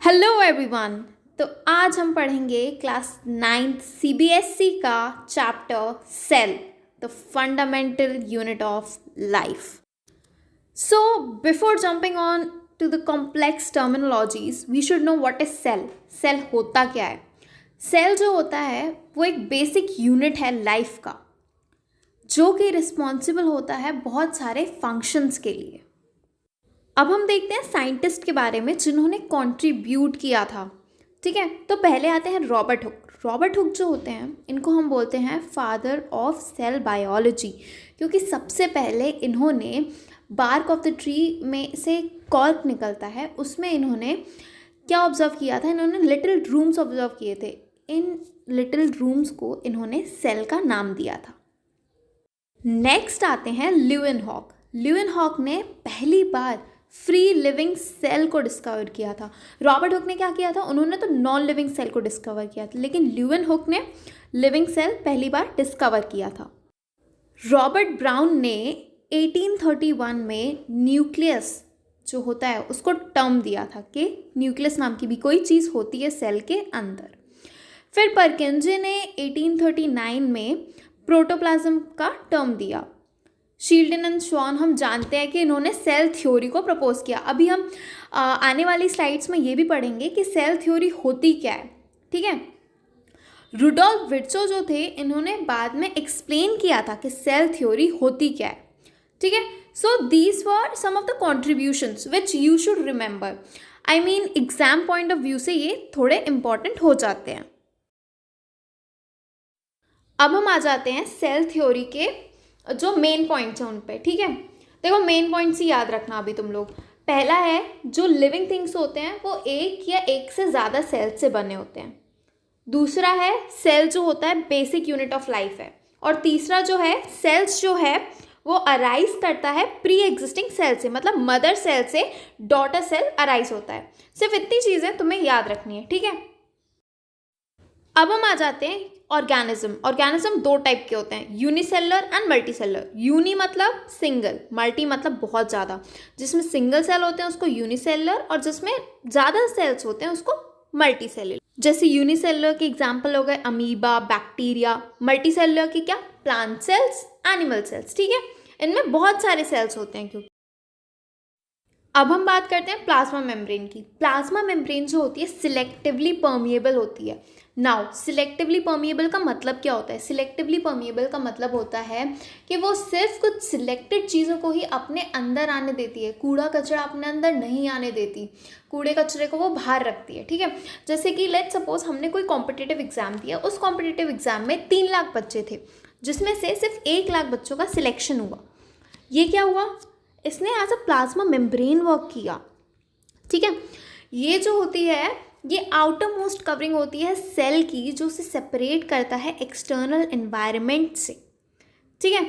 Hello everyone. तो आज हम पढ़ेंगे क्लास 9th सीबीएसई का chapter cell, the fundamental unit of life. So before jumping on to the complex terminologies we should know what is cell. Cell होता क्या है? Cell जो होता है वो एक बेसिक यूनिट है लाइफ का, जो कि रिस्पॉन्सिबल होता है बहुत सारे फंक्शंस के लिए। अब हम देखते हैं साइंटिस्ट के बारे में जिन्होंने कंट्रीब्यूट किया था। ठीक है, तो पहले आते हैं रॉबर्ट हुक। रॉबर्ट हुक जो होते हैं इनको हम बोलते हैं फादर ऑफ सेल बायोलॉजी, क्योंकि सबसे पहले इन्होंने बार्क ऑफ द ट्री में से कॉर्क निकलता है, उसमें इन्होंने क्या ऑब्जर्व किया था? इन्होंने लिटिल रूम्स ऑब्जर्व किए थे। इन लिटिल रूम्स को इन्होंने सेल का नाम दिया था। नेक्स्ट आते हैं ल्यूवेनहॉक। ल्यूवेनहॉक ने पहली बार फ्री लिविंग सेल को डिस्कवर किया था। रॉबर्ट हुक ने क्या किया था? उन्होंने तो नॉन लिविंग सेल को डिस्कवर किया था, लेकिन ल्यूवेनहॉक ने लिविंग सेल पहली बार डिस्कवर किया था। रॉबर्ट ब्राउन ने 1831 में न्यूक्लियस जो होता है उसको टर्म दिया था कि न्यूक्लियस नाम की भी कोई चीज़ होती है सेल के अंदर। फिर परकिंजे ने 1839 में प्रोटोप्लाज्म का टर्म दिया। शील्डन एंड श्वान हम जानते हैं कि इन्होंने सेल थ्योरी को प्रपोज किया। अभी हम आने वाली स्लाइड्स में ये भी पढ़ेंगे कि सेल थ्योरी होती क्या है। ठीक है, रुडोल्फ विर्चो जो थे इन्होंने बाद में एक्सप्लेन किया था कि सेल थ्योरी होती क्या है। ठीक है, so these were some of the contributions which you should remember. I mean exam point of view से ये थोड़े इंपॉर्टेंट हो जाते हैं। अब हम आ जाते हैं सेल थ्योरी के जो मेन पॉइंट्स हैं उन पे। ठीक है, देखो मेन पॉइंट्स ही याद रखना अभी तुम लोग। पहला है जो लिविंग थिंग्स होते हैं वो एक या एक से ज़्यादा सेल्स से बने होते हैं। दूसरा है सेल जो होता है बेसिक यूनिट ऑफ लाइफ है। और तीसरा जो है सेल्स जो है वो अराइज करता है प्री एग्जिस्टिंग सेल से, मतलब मदर सेल से डॉटर सेल अराइज होता है। सिर्फ इतनी चीज़ें तुम्हें याद रखनी है। ठीक है, अब हम आ जाते हैं ऑर्गेनिज्म। ऑर्गेनिज्म दो टाइप के होते हैं, यूनिसेलर एंड मल्टीसेलर। यूनी मतलब सिंगल, मल्टी मतलब बहुत ज़्यादा। जिसमें सिंगल सेल होते हैं उसको यूनिसेलर, और जिसमें ज़्यादा सेल्स होते हैं उसको मल्टीसेलर। जैसे यूनिसेलर के एग्जाम्पल हो गए अमीबा, बैक्टीरिया। मल्टीसेलर की क्या? Plant cells, animal cells. ठीक है, इनमें बहुत सारे सेल्स होते हैं। क्योंकि अब हम बात करते हैं प्लाज्मा मेम्ब्रेन की। प्लाज्मा मेम्ब्रेन जो होती है सिलेक्टिवली परमिएबल होती है। नाउ सिलेक्टिवली परमिएबल का मतलब क्या होता है? सिलेक्टिवली परमिएबल का मतलब होता है कि वो सिर्फ कुछ सिलेक्टेड चीज़ों को ही अपने अंदर आने देती है, कूड़ा कचरा अपने अंदर नहीं आने देती, कूड़े कचरे को वो बाहर रखती है। ठीक है, जैसे कि लेट सपोज हमने कोई कॉम्पिटिटिव एग्जाम दिया, उस कॉम्पिटिटिव एग्जाम में 3 लाख बच्चे थे, जिसमें से सिर्फ 1 लाख बच्चों का सिलेक्शन हुआ। ये क्या हुआ? इसने as a plasma membrane work किया। ठीक है, ये जो होती है ये आउटर मोस्ट कवरिंग होती है सेल की, जो उसे सेपरेट करता है एक्सटर्नल एनवायरनमेंट से। ठीक है,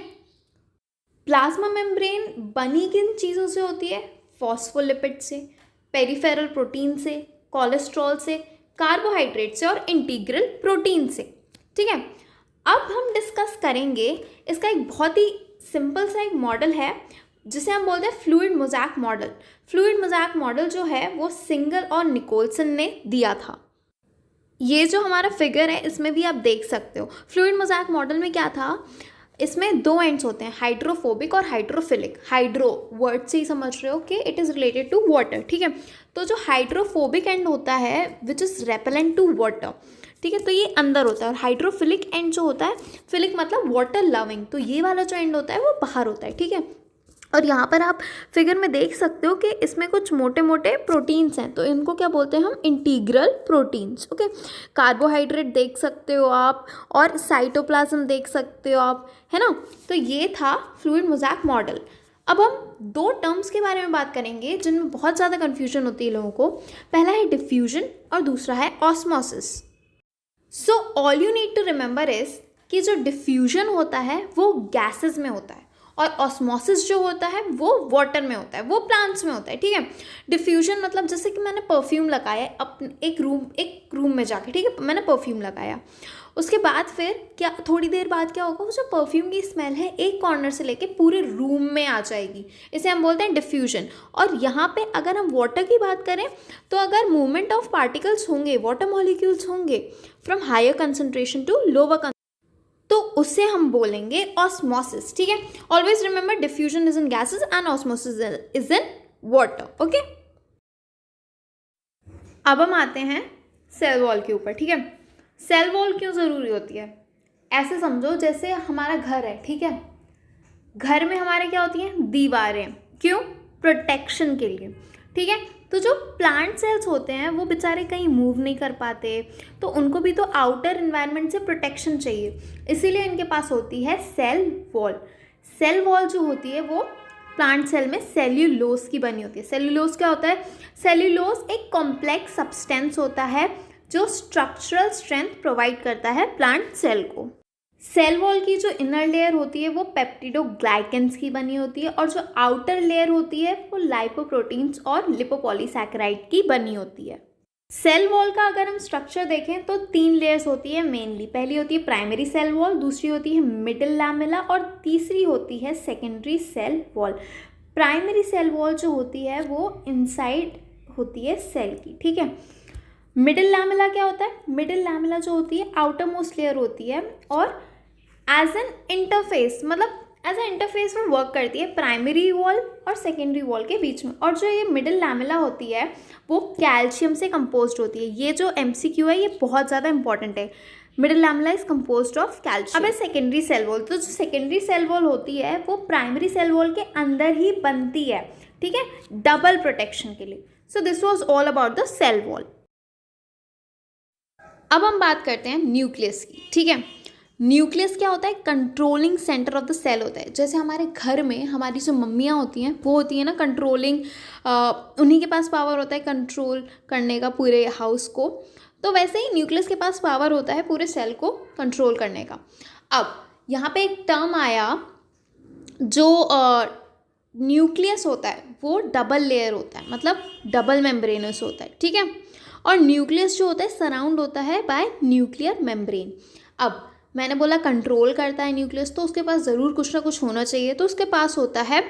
प्लाज्मा मेम्ब्रेन बनी किन चीज़ों से होती है? फॉस्फोलिपिड से, पेरिफेरल प्रोटीन से, कोलेस्ट्रॉल से, कार्बोहाइड्रेट से और इंटीग्रल प्रोटीन से। ठीक है, अब हम डिस्कस करेंगे इसका एक बहुत ही सिंपल सा एक मॉडल है जिसे हम बोलते हैं fluid mosaic model. Fluid mosaic model जो है वो सिंगल और निकोलसन ने दिया था। ये जो हमारा फिगर है इसमें भी आप देख सकते हो। फ्लूइड मोज़ैक मॉडल में क्या था? इसमें 2 एंड्स होते हैं, हाइड्रोफोबिक और हाइड्रोफिलिक। हाइड्रो वर्ड से ही समझ रहे हो कि it is related to water. ठीक है, तो जो हाइड्रोफोबिक एंड होता है which is repellent to water. ठीक है, तो ये अंदर होता है। और हाइड्रोफिलिक एंड जो होता है, फिलिक मतलब वाटर लविंग, तो ये वाला जो एंड होता है वो बाहर होता है। ठीक है, और यहाँ पर आप फिगर में देख सकते हो कि इसमें कुछ मोटे मोटे प्रोटीन्स हैं, तो इनको क्या बोलते हैं हम? Integral proteins. ओके, कार्बोहाइड्रेट देख सकते हो आप, और साइटोप्लाज्म देख सकते हो आप, है ना। तो ये था फ्लूइड मोज़ैक मॉडल। अब हम 2 टर्म्स के बारे में बात करेंगे जिनमें बहुत ज़्यादा कन्फ्यूजन होती है लोगों को। पहला है डिफ्यूजन और दूसरा है osmosis. So all you need to remember is कि जो डिफ्यूजन होता है वो गैसेस में होता है, और ऑस्मोसिस जो होता है वो वाटर में होता है, वो प्लांट्स में होता है, ठीक है। डिफ्यूजन मतलब जैसे कि मैंने परफ्यूम लगाया अपने एक रूम में जाके, ठीक है, मैंने परफ्यूम लगाया, उसके बाद फिर क्या थोड़ी देर बाद क्या होगा, वो जो परफ्यूम की स्मेल है एक कॉर्नर से लेके पूरे रूम में आ जाएगी, इसे हम बोलते हैं डिफ्यूजन। और यहाँ पे अगर हम वाटर की बात करें तो अगर मूवमेंट ऑफ पार्टिकल्स होंगे, वाटर मॉलिक्यूल्स होंगे from higher concentration to lower, तो उसे हम बोलेंगे ऑस्मोसिस, ठीक है। Always remember diffusion is in gases and osmosis is in water, okay. अब हम आते हैं सेल वॉल के ऊपर, ठीक है। सेल वॉल क्यों ज़रूरी होती है? ऐसे समझो जैसे हमारा घर है, ठीक है, घर में हमारे क्या होती हैं, दीवारें, क्यों? प्रोटेक्शन के लिए, ठीक है। तो जो प्लांट सेल्स होते हैं वो बेचारे कहीं मूव नहीं कर पाते, तो उनको भी तो आउटर एनवायरनमेंट से प्रोटेक्शन चाहिए, इसीलिए इनके पास होती है सेल वॉल। सेल वॉल जो होती है वो प्लांट सेल में सेल्यूलोज की बनी होती है। सेल्यूलोज क्या होता है? सेल्यूलोज एक कॉम्प्लेक्स सब्सटेंस होता है जो स्ट्रक्चरल स्ट्रेंथ प्रोवाइड करता है प्लांट सेल को। सेल वॉल की जो इनर लेयर होती है वो पेप्टिडोग्लाइकेंस की बनी होती है और जो आउटर लेयर होती है वो लाइपोप्रोटीन्स और लिपोपॉलीसैकेराइड की बनी होती है। सेल वॉल का अगर हम स्ट्रक्चर देखें तो 3 लेयर्स होती है मेनली। पहली होती है प्राइमरी सेल वॉल, दूसरी होती है मिडिल लैमेला और तीसरी होती है secondary cell wall. Primary cell wall जो होती है वो इनसाइड होती है सेल की, ठीक है। मिडिल लैमेला क्या होता है? मिडिल लैमेला जो होती है आउटर मोस्ट लेयर होती है और एज एन इंटरफेस, मतलब एज एन इंटरफेस में वर्क करती है प्राइमरी वॉल और सेकेंडरी वॉल के बीच में। और जो ये मिडिल लैमेला होती है वो कैल्शियम से कंपोज्ड होती है। ये जो MCQ है ये बहुत ज़्यादा इंपॉर्टेंट है। Middle lamella is composed of calcium. अब है सेकेंडरी सेल वॉल, तो जो सेकेंडरी सेल वॉल होती है वो प्राइमरी सेल वॉल के अंदर ही बनती है, ठीक है, डबल प्रोटेक्शन के लिए। So this was all about the cell wall. अब हम बात करते हैं न्यूक्लियस की, ठीक है। न्यूक्लियस क्या होता है? Controlling centre of the cell होता है। जैसे हमारे घर में हमारी जो मम्मियाँ होती हैं वो होती हैं ना कंट्रोलिंग, उन्हीं के पास पावर होता है कंट्रोल करने का पूरे हाउस को, तो वैसे ही न्यूक्लियस के पास पावर होता है पूरे सेल को कंट्रोल करने का। अब यहाँ पे एक टर्म आया, जो न्यूक्लियस होता है वो डबल लेयर होता है, मतलब डबल मेम्ब्रेनस होता है, ठीक है। और न्यूक्लियस जो होता है सराउंड होता है बाय न्यूक्लियर मेम्ब्रेन। अब मैंने बोला कंट्रोल करता है न्यूक्लियस, तो उसके पास ज़रूर कुछ ना कुछ होना चाहिए, तो उसके पास होता है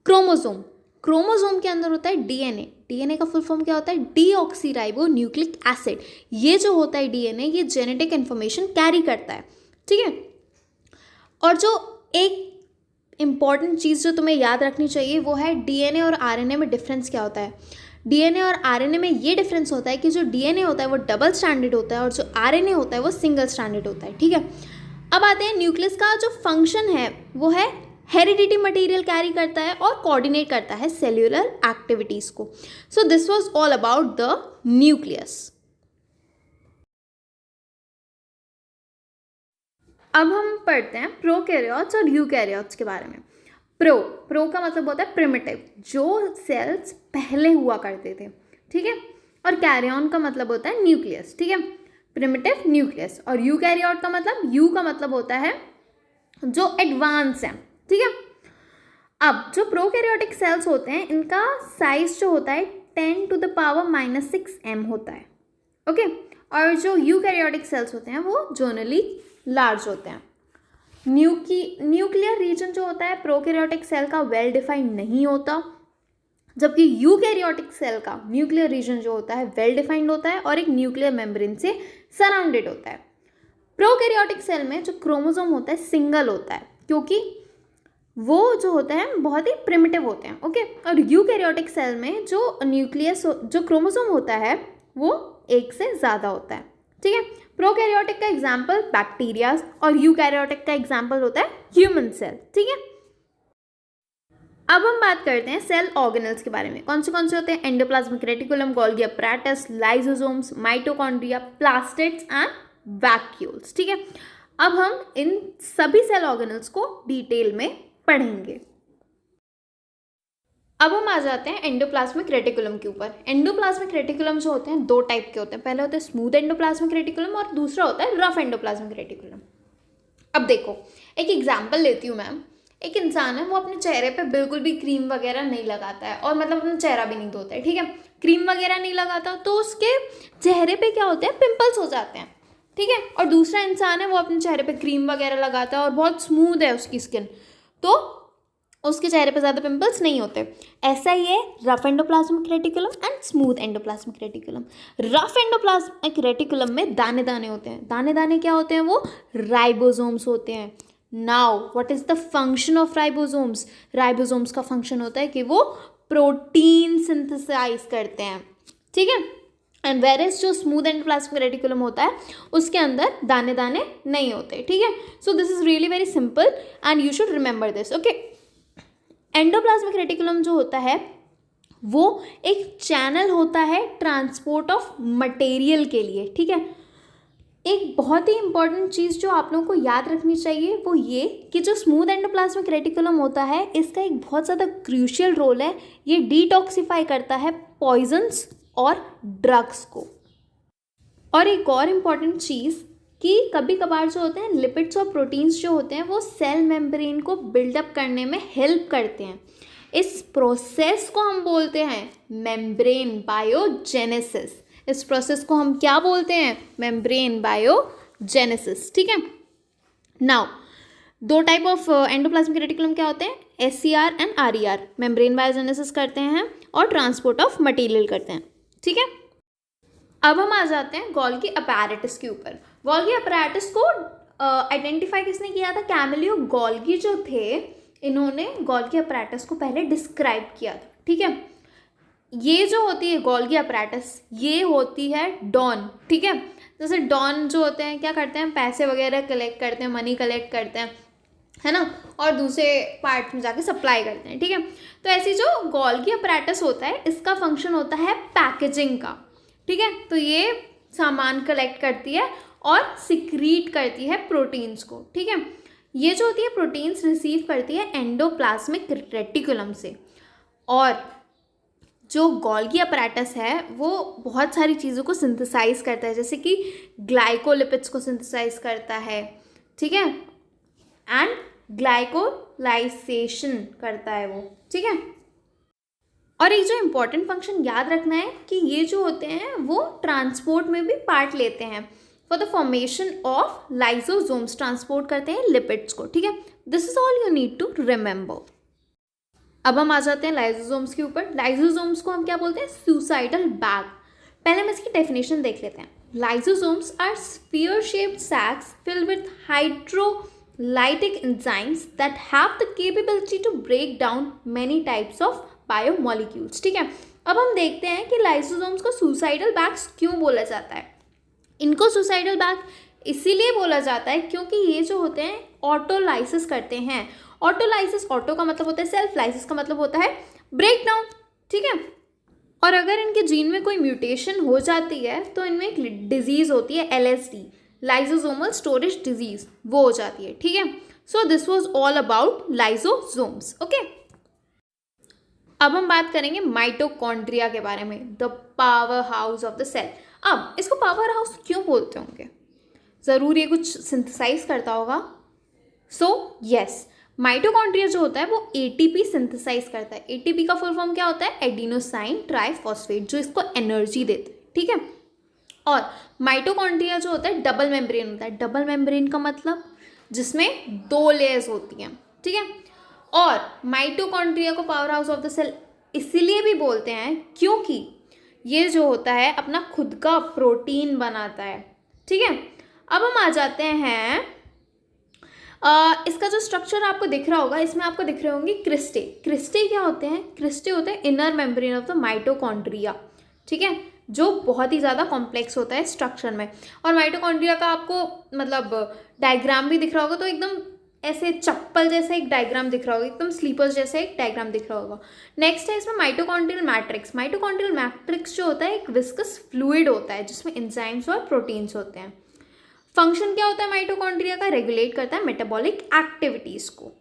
क्रोमोसोम। क्रोमोसोम के अंदर होता है DNA। DNA का फुल फॉर्म क्या होता है? Deoxyribo nucleic acid. ये जो होता है DNA, ये जेनेटिक इन्फॉर्मेशन कैरी करता है, ठीक है। और जो एक इम्पॉर्टेंट चीज़ जो तुम्हें याद रखनी चाहिए वो है DNA और RNA में डिफरेंस क्या होता है। DNA और RNA में ये डिफरेंस होता है कि जो DNA होता है वो डबल स्ट्रैंडेड होता है और जो RNA होता है वो सिंगल स्ट्रैंडेड होता है, ठीक है। अब आते हैं न्यूक्लियस का जो फंक्शन है वो है हेरिडिटी मटेरियल कैरी करता है और कोऑर्डिनेट करता है सेल्यूलर एक्टिविटीज़ को। सो this was all about the nucleus. अब हम पढ़ते हैं प्रोकैरियोट्स और यूकैरियोट्स के बारे में। प्रो का मतलब होता है प्रिमिटिव, जो सेल्स पहले हुआ करते थे, ठीक है। और कैरियन का मतलब होता है न्यूक्लियस, ठीक है, प्रिमिटिव न्यूक्लियस। और यूकैरियोट का मतलब, यू का मतलब होता है जो एडवांस है, ठीक है। अब जो प्रोकैरियोटिक सेल्स होते हैं इनका साइज जो होता है 10⁻⁻⁶ m होता है, ओके। और जो यूकैरियोटिक सेल्स होते हैं वो जनरली लार्ज होते हैं। न्यूक्लियर रीजन जो होता है प्रोकैरियोटिक सेल का वेल डिफाइंड नहीं होता, जबकि यूकैरियोटिक सेल का न्यूक्लियर रीजन जो होता है वेल डिफाइंड होता है और एक न्यूक्लियर मेम्ब्रेन से सराउंडेड होता है। प्रोकैरियोटिक सेल में जो क्रोमोसोम होता है सिंगल होता है, क्योंकि वो जो होते हैं बहुत ही प्रिमिटिव होते हैं, ओके। और यूकैरियोटिक सेल में जो न्यूक्लियस जो क्रोमोसोम होता है वो एक से ज़्यादा होता है, ठीक है। प्रोकैरियोटिक का एग्जाम्पल बैक्टीरिया और यूकैरियोटिक का एग्जाम्पल होता है ह्यूमन सेल, ठीक है। अब हम बात करते हैं सेल ऑर्गेनल्स के बारे में। कौन से होते हैं? Endoplasmic reticulum, Golgi apparatus, lysosomes, mitochondria, plastids and vacuoles, ठीक है। अब हम इन सभी सेल ऑर्गेनल्स को डिटेल में पढ़ेंगे। अब हम आ जाते हैं एंडोप्लाज्मिक रेटिकुलम के ऊपर। एंडोप्लाज्मिक रेटिकुलम जो होते हैं 2 टाइप के होते हैं। पहले होता है स्मूथ एंडोप्लाज्मिक रेटिकुलम और दूसरा होता है रफ एंडोप्लाज्मिक रेटिकुलम। अब देखो एक एग्जाम्पल लेती हूँ मैं। एक इंसान है वो अपने चेहरे पे बिल्कुल भी क्रीम वगैरह नहीं लगाता है, और मतलब अपना चेहरा भी नहीं धोता है, ठीक है, क्रीम वगैरह नहीं लगाता, तो उसके चेहरे पे क्या होते हैं, पिंपल्स हो जाते हैं, ठीक है। और दूसरा इंसान है वो अपने चेहरे पे क्रीम वगैरह लगाता है और बहुत स्मूथ है उसकी स्किन, तो उसके चेहरे पे ज़्यादा पिंपल्स नहीं होते। ऐसा ही है rough endoplasmic reticulum and smooth endoplasmic reticulum. Rough endoplasmic reticulum में दाने दाने होते हैं। दाने दाने क्या होते हैं, वो राइबोसोम्स होते हैं। Now what is the function of ribosomes? Ribosomes का फंक्शन होता है कि वो प्रोटीन सिंथेसाइज करते हैं, ठीक है। एंड वेरेस जो स्मूथ एंडोप्लाज्मिक रेटिकुलम होता है उसके अंदर दाने दाने नहीं होते, ठीक है। So this is really very simple and you should remember this, okay. Endoplasmic reticulum जो होता है वो एक चैनल होता है ट्रांसपोर्ट ऑफ मटेरियल के लिए, ठीक है। एक बहुत ही इंपॉर्टेंट चीज़ जो आप लोगों को याद रखनी चाहिए वो ये कि जो स्मूथ एंडोप्लाज्मिक रेटिकुलम होता है इसका एक बहुत ज़्यादा क्रूशियल रोल है। ये डिटॉक्सिफाई करता है पॉइजन्स और ड्रग्स को। और एक और इम्पॉर्टेंट चीज़ कि कभी कभार जो होते हैं लिपिड्स और प्रोटीन्स जो होते हैं वो सेल मेम्ब्रेन को बिल्डअप करने में हेल्प करते हैं। इस प्रोसेस को हम बोलते हैं मेम्ब्रेन बायोजेनेसिस। इस प्रोसेस को हम क्या बोलते हैं, मेम्ब्रेन बायोजेनेसिस, ठीक है। नाउ दो टाइप ऑफ एंडोप्लाज्मिक रेटिकुलम क्या होते हैं, SCR and RER। Membrane biogenesis करते हैं और ट्रांसपोर्ट ऑफ मटेरियल करते हैं, ठीक है। अब हम आ जाते हैं गोल्गी अपैरेटस के ऊपर। गोल्गी अपैरेटस को आइडेंटिफाई किसने किया था, कैमिलियो गोल्गी जो थे, इन्होंने गोल्गी अपैरेटस को पहले डिस्क्राइब किया था, ठीक है। ये जो होती है गोल्गी अपैरेटस ये होती है डॉन, ठीक है। जैसे डॉन जो होते हैं क्या करते हैं, पैसे वगैरह कलेक्ट करते हैं, मनी कलेक्ट करते हैं, है ना, और दूसरे पार्ट में जाके सप्लाई करते हैं, ठीक है। तो ऐसी जो गोल्गी अपैरेटस होता है इसका फंक्शन होता है पैकेजिंग का, ठीक है। तो ये सामान कलेक्ट करती है और सिक्रीट करती है प्रोटीन्स को, ठीक है। ये जो होती है प्रोटीन्स रिसीव करती है एंडोप्लाज्मिक रेटिकुलम से। और जो गोल्गी अपैरेटस है वो बहुत सारी चीज़ों को सिंथेसाइज करता है, जैसे कि ग्लाइकोलिपिड्स को सिंथेसाइज करता है, ठीक है, एंड ग्लाइकोलाइसेशन करता है वो, ठीक है। और एक जो इम्पॉर्टेंट फंक्शन याद रखना है कि ये जो होते हैं वो ट्रांसपोर्ट में भी पार्ट लेते हैं for the formation of lysosomes, transport करते हैं लिपिड्स को, ठीक है। This is all you need to remember. अब हम आ जाते हैं लाइसोसोम्स के ऊपर। लाइसोसोम्स को हम क्या बोलते हैं, सुसाइडल बैग। पहले हम इसकी डेफिनेशन देख लेते हैं। Lysosomes are sphere shaped sacs filled with hydrolytic enzymes that have the capability to break down many types of biomolecules, ठीक है। अब हम देखते हैं कि लाइसोसोम्स को सुसाइडल बैग्स क्यों बोला जाता है। इनको सुसाइडल बैग इसीलिए बोला जाता है क्योंकि ये जो होते हैं ऑटोलाइसिस करते हैं। ऑटोलाइसिस, ऑटो का मतलब होता है सेल्फ, लाइसिस का मतलब होता है ब्रेक डाउन, ठीक है। और अगर इनके जीन में कोई म्यूटेशन हो जाती है तो इनमें एक डिजीज होती है LSD, लाइसोसोमल स्टोरेज डिजीज, वो हो जाती है, ठीक है। So this was all about lysosomes, okay. अब हम बात करेंगे माइटोकॉन्ड्रिया के बारे में, the power house of the cell. अब इसको पावर हाउस क्यों बोलते होंगे, ज़रूर ये कुछ सिंथेसाइज करता होगा। सो यस, माइटोकॉन्ड्रिया जो होता है वो ATP सिंथेसाइज करता है। ATP का फुल फॉर्म क्या होता है, एडिनोसाइन ट्राइफॉस्फेट, जो इसको एनर्जी देता है, ठीक है। और माइटोकॉन्ड्रिया जो होता है डबल मेम्ब्रेन होता है। डबल मेम्ब्रेन का मतलब जिसमें 2 लेयर्स होती हैं, ठीक है। और माइटोकॉन्ड्रिया को power house of the cell इसीलिए भी बोलते हैं क्योंकि ये जो होता है अपना खुद का प्रोटीन बनाता है, ठीक है। अब हम आ जाते हैं इसका जो स्ट्रक्चर आपको दिख रहा होगा, इसमें आपको दिख रहे होंगे क्रिस्टे। क्रिस्टे क्या होते हैं, क्रिस्टे होते हैं inner membrane of the mitochondria, ठीक है, जो बहुत ही ज़्यादा कॉम्प्लेक्स होता है स्ट्रक्चर में। और माइटोकॉन्ड्रिया का आपको मतलब डायग्राम भी दिख रहा होगा, तो एकदम ऐसे चप्पल जैसा एक डायग्राम दिख रहा होगा, एकदम स्लीपर्स जैसा एक डायग्राम दिख रहा होगा। नेक्स्ट है इसमें माइटोकॉन्ड्रियल मैट्रिक्स। माइटोकॉन्ड्रियल मैट्रिक्स जो होता है एक विस्कस फ्लूइड होता है जिसमें एंजाइम्स और प्रोटीन्स होते हैं। फंक्शन क्या होता है माइटोकॉन्ड्रिया का, रेगुलेट करता है मेटाबॉलिक एक्टिविटीज को।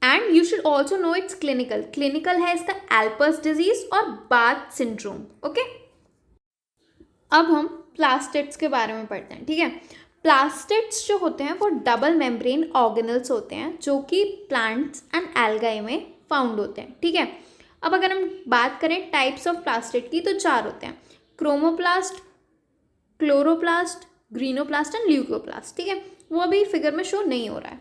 And you should also know its clinical है इसका एल्पर्स डिजीज और बाथ सिंड्रोम, ओके। अब हम प्लास्टिड्स के बारे में पढ़ते हैं, ठीक है। प्लास्टिड्स जो होते हैं वो डबल मेम्ब्रेन ऑर्गेनल्स होते हैं जो कि प्लांट्स एंड एल्गाई में फाउंड होते हैं, ठीक है। अब अगर हम बात करें टाइप्स ऑफ प्लास्टिड की तो 4 होते हैं, क्रोमोप्लास्ट, क्लोरोप्लास्ट, ग्रीनोप्लास्ट एंड ल्यूकोप्लास्ट, ठीक है। वो अभी फिगर में शो नहीं हो रहा है।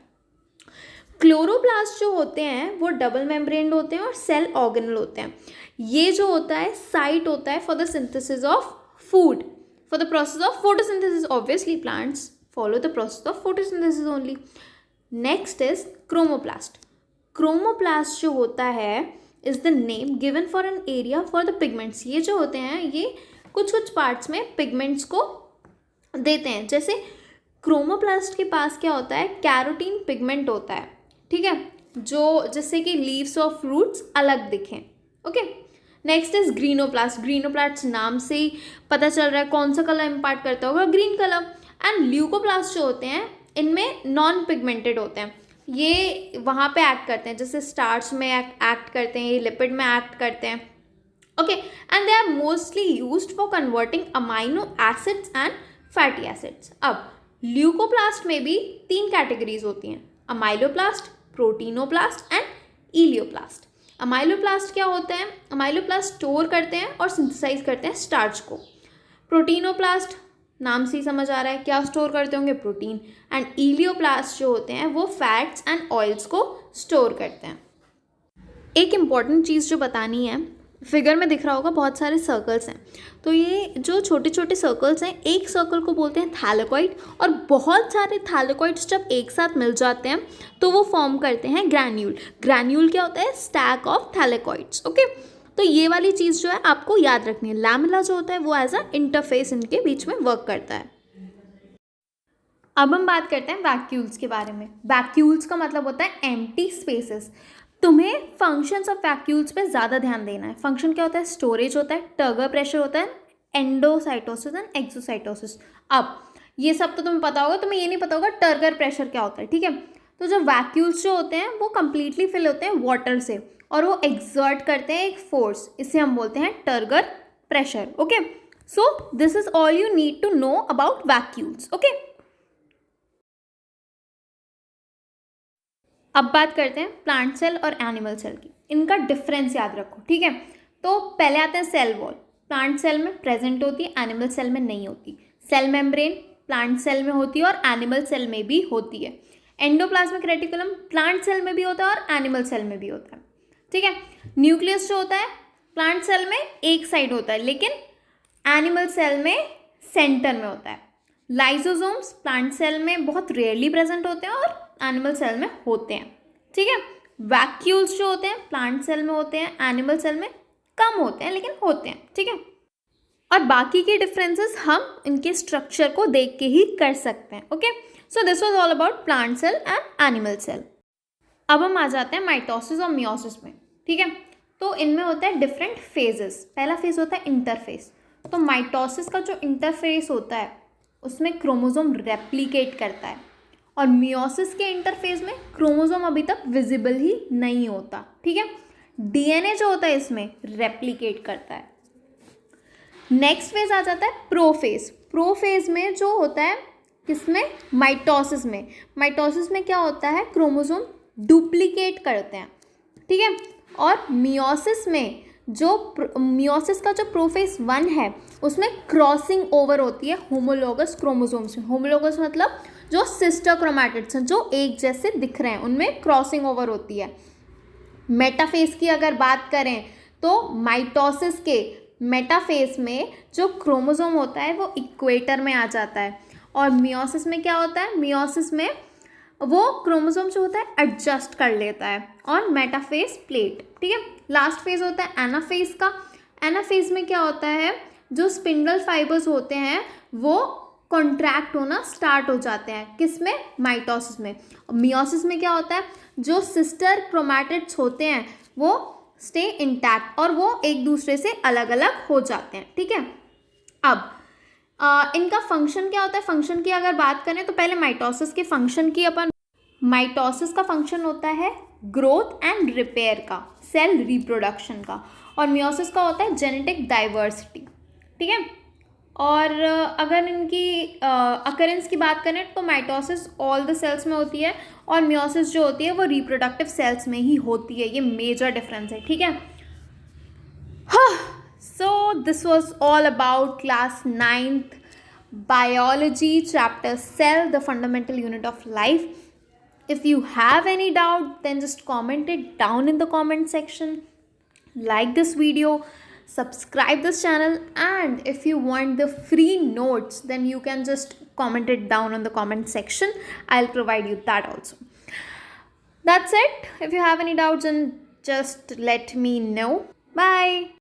क्लोरोप्लास्ट जो होते हैं वो डबल मेम्ब्रेन्ड होते हैं और सेल ऑर्गेनल होते हैं। ये जो होता है साइट होता है for the synthesis of food, for the process of photosynthesis. Obviously plants follow the process of photosynthesis only. Next is chromoplast. Chromoplast जो होता है is the name given for an area for the pigments. ये जो होते हैं ये कुछ कुछ पार्ट्स में पिगमेंट्स को देते हैं। जैसे क्रोमोप्लास्ट के पास क्या होता है, कैरोटीन पिगमेंट होता है, ठीक है, जो जिससे कि लीव्स और फ्रूट्स अलग दिखें। ओके, नेक्स्ट इज ग्रीनोप्लास्ट। ग्रीनोप्लास्ट नाम से ही पता चल रहा है कौन सा कलर इम्पार्ट करता होगा, ग्रीन कलर। एंड ल्यूकोप्लास्ट जो होते हैं इनमें नॉन पिगमेंटेड होते हैं, ये वहाँ पे एक्ट करते हैं, जैसे स्टार्च में एक्ट करते हैं, ये लिपिड में एक्ट करते हैं। Okay, and they are mostly used for converting amino acids and fatty acids. अब ल्यूकोप्लास्ट में भी 3 कैटेगरीज होती हैं, amyloplast, proteinoplast and elaioplast. Amyloplast क्या होता है, अमाइलोप्लास्ट स्टोर करते हैं और सिंथेसाइज करते हैं स्टार्च को। प्रोटीनोप्लास्ट नाम से ही समझ आ रहा है क्या स्टोर करते होंगे, प्रोटीन। एंड इलियोप्लास्ट जो होते हैं वो फैट्स एंड ऑयल्स को स्टोर करते हैं। एक इम्पॉर्टेंट चीज़ जो बतानी है, फिगर में दिख रहा होगा बहुत सारे सर्कल्स हैं, तो ये जो छोटे छोटे सर्कल्स हैं, एक सर्कल को बोलते हैं थैलेकॉइड, और बहुत सारे थैलेकॉइड्स जब एक साथ मिल जाते हैं तो वो फॉर्म करते हैं ग्रैन्यूल। ग्रैन्यूल क्या होता है, स्टैक ऑफ थैलेकॉइड्स। ओके, तो ये वाली चीज़ जो है आपको याद रखनी है। लैमेला जो होता है वो एज अ इंटरफेस इनके बीच में वर्क करता है। अब हम बात करते हैं वैक्यूल्स के बारे में। वैक्यूल्स का मतलब होता है एम्प्टी स्पेसेस। तुम्हें फंक्शंस ऑफ वैक्यूल्स पे ज़्यादा ध्यान देना है। फंक्शन क्या होता है, स्टोरेज होता है, टर्गर प्रेशर होता है, एंडोसाइटोसिस एंड एक्सोसाइटोसिस। अब ये सब तो तुम्हें पता होगा, तुम्हें ये नहीं पता होगा टर्गर प्रेशर क्या होता है, ठीक है। तो जो वैक्यूल्स जो होते हैं वो कंप्लीटली फिल होते हैं वाटर से और वो एक्सर्ट करते हैं एक फोर्स, इसे हम बोलते हैं turgor pressure. Okay, so this is all you need to know about vacuoles. Okay, अब बात करते हैं प्लांट सेल और एनिमल सेल की। इनका डिफरेंस याद रखो, ठीक है। तो पहले आते हैं सेल वॉल। प्लांट सेल में प्रेजेंट होती है, एनिमल सेल में नहीं होती। सेल मेम्ब्रेन प्लांट सेल में होती है और एनिमल सेल में भी होती है। एंडोप्लाज्मिक रेटिकुलम प्लांट सेल में भी होता है और एनिमल सेल में भी होता है, ठीक है। न्यूक्लियस जो होता है प्लांट सेल में एक साइड होता है, लेकिन एनिमल सेल में सेंटर में होता है। लाइसोसोम्स प्लांट सेल में बहुत रेयरली प्रेजेंट होते हैं और एनिमल सेल में होते हैं, ठीक है। वैक्यूल्स जो होते हैं प्लांट सेल में होते हैं, एनिमल सेल में कम होते हैं लेकिन होते हैं, ठीक है। और बाकी के डिफरेंसेस हम इनके स्ट्रक्चर को देख के ही कर सकते हैं। Okay, so this was all about plant cell and animal cell. अब हम आ जाते हैं माइटोसिस और मियोसिस में, ठीक है। तो इनमें होता है डिफरेंट फेजेस। पहला फेज होता है इंटरफेस। तो माइटोसिस का जो इंटरफेस होता है उसमें क्रोमोसोम रेप्लिकेट करता है, और मियोसिस के इंटरफेज में क्रोमोसोम अभी तक विजिबल ही नहीं होता, ठीक है। डीएनए जो होता है इसमें रेप्लिकेट करता है। नेक्स्ट फेज आ जाता है प्रोफेज। प्रोफेज में जो होता है किसमें, माइटोसिस में। माइटोसिस में क्या होता है, क्रोमोसोम डुप्लीकेट करते हैं, ठीक है। और मियोसिस में मियोसिस का जो प्रोफेज 1 है उसमें क्रॉसिंग ओवर होती है होमोलोगस क्रोमोसोम्स में। होमोलोगस मतलब जो सिस्टर क्रोमैटिड्स हैं जो एक जैसे दिख रहे हैं, उनमें क्रॉसिंग ओवर होती है। मेटाफेज की अगर बात करें तो माइटोसिस के मेटाफेज में जो क्रोमोसोम होता है वो इक्वेटर में आ जाता है, और मियोसिस में क्या होता है, मियोसिस में वो क्रोमोसोम जो होता है एडजस्ट कर लेता है ऑन मेटाफेज प्लेट, ठीक है। लास्ट फेज होता है एनाफेज का। एनाफेज में क्या होता है, जो स्पिंडल फाइबर्स होते हैं वो कॉन्ट्रैक्ट होना स्टार्ट हो जाते हैं, किसमें, माइटोसिस में। मियोसिस में क्या होता है, जो सिस्टर क्रोमैटिड्स होते हैं वो स्टे इंटैक्ट और वो एक दूसरे से अलग अलग हो जाते हैं, ठीक है। अब इनका फंक्शन क्या होता है, फंक्शन की अगर बात करें तो पहले माइटोसिस के फंक्शन की अपन, माइटोसिस का फंक्शन होता है ग्रोथ एंड रिपेयर का, सेल रिप्रोडक्शन का, और मियोसिस का होता है जेनेटिक डाइवर्सिटी, ठीक है। और अगर इनकी अकरेंस की बात करें तो माइटोसिस ऑल द सेल्स में होती है और मियोसिस जो होती है वो रिप्रोडक्टिव सेल्स में ही होती है. ये मेजर डिफरेंस है. ठीक है. So this was all about class 9th biology chapter cell, the fundamental unit of life. If you have any doubt, then just comment it down in the comment section. Like this video, subscribe this channel, and if you want the free notes, then you can just comment it down on the comment section. I'll provide you that also. That's it. If you have any doubts, then just let me know. Bye.